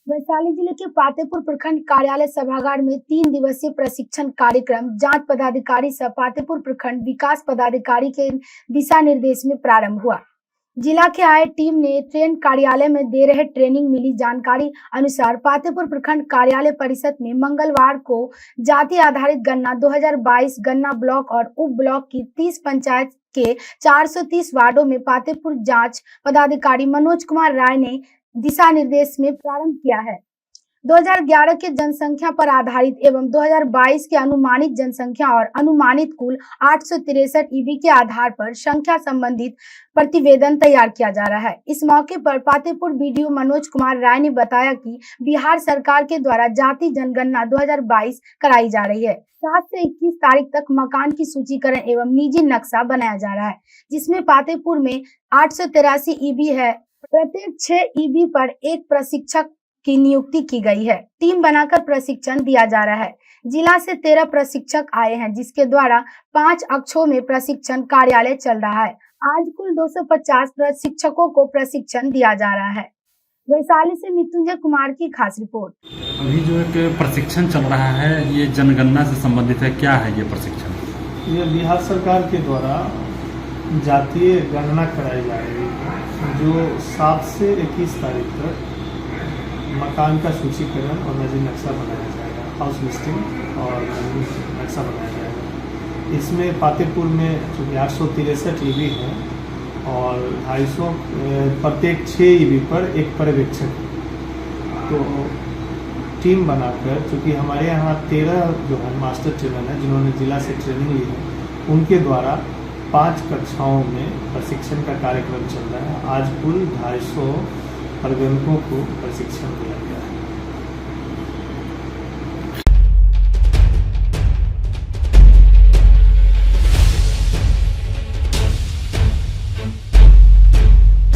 वैशाली जिले के पातेपुर प्रखंड कार्यालय सभागार में 3 दिवसीय प्रशिक्षण कार्यक्रम जांच पदाधिकारी सह पातेपुर प्रखंड विकास पदाधिकारी के दिशा निर्देश में प्रारंभ हुआ। जिला के आए टीम ने ट्रेन कार्यालय में दे रहे ट्रेनिंग मिली जानकारी अनुसार पातेपुर प्रखंड कार्यालय परिषद में मंगलवार को जाति आधारित गन्ना 2022 गन्ना ब्लॉक और उप ब्लॉक की 30 पंचायत के 430 वार्डों में पातेपुर जांच पदाधिकारी मनोज कुमार राय ने दिशा निर्देश में प्रारंभ किया है। 2011 के जनसंख्या पर आधारित एवं 2022 के अनुमानित जनसंख्या और अनुमानित कुल 863 ईबी के आधार पर संख्या संबंधित प्रतिवेदन तैयार किया जा रहा है। इस मौके पर पातेपुर बीडीओ मनोज कुमार राय ने बताया कि बिहार सरकार के द्वारा जाति जनगणना 2022 कराई जा रही है। 7 से 21 तारीख तक मकान की सूचीकरण एवं निजी नक्शा बनाया जा रहा है, जिसमें पातेपुर में 883 ईबी है। प्रत्येक 6 ईबी पर एक प्रशिक्षक की नियुक्ति की गई है। टीम बनाकर प्रशिक्षण दिया जा रहा है। जिला से 13 प्रशिक्षक आए हैं, जिसके द्वारा 5 अक्षों में प्रशिक्षण कार्यालय चल रहा है। आज कुल 250 प्रशिक्षकों को प्रशिक्षण दिया जा रहा है। वैशाली से मृत्युंजय कुमार की खास रिपोर्ट। अभी जो एक प्रशिक्षण चल रहा है, ये जनगणना से संबंधित है। क्या है ये प्रशिक्षण? ये बिहार सरकार के द्वारा जातीय गणना कराई जा रही है, जो 7 से 21 तारीख तक मकान का सूचीकरण और नजी नक्शा बनाया जाएगा, हाउस लिस्टिंग और नक्शा बनाया जाएगा। इसमें पातेपुर में चूँकि 863 ईबी है और 250 प्रत्येक 6 ईबी पर एक पर्यवेक्षक, तो टीम बनाकर, चूँकि हमारे यहाँ 13 जो है मास्टर ट्रेनर हैं जिन्होंने जिला से ट्रेनिंग ली है, उनके द्वारा 5 कक्षाओं में प्रशिक्षण का कार्यक्रम चल रहा है। आज कुल 250 प्रबंधकों को प्रशिक्षण दिया गया है।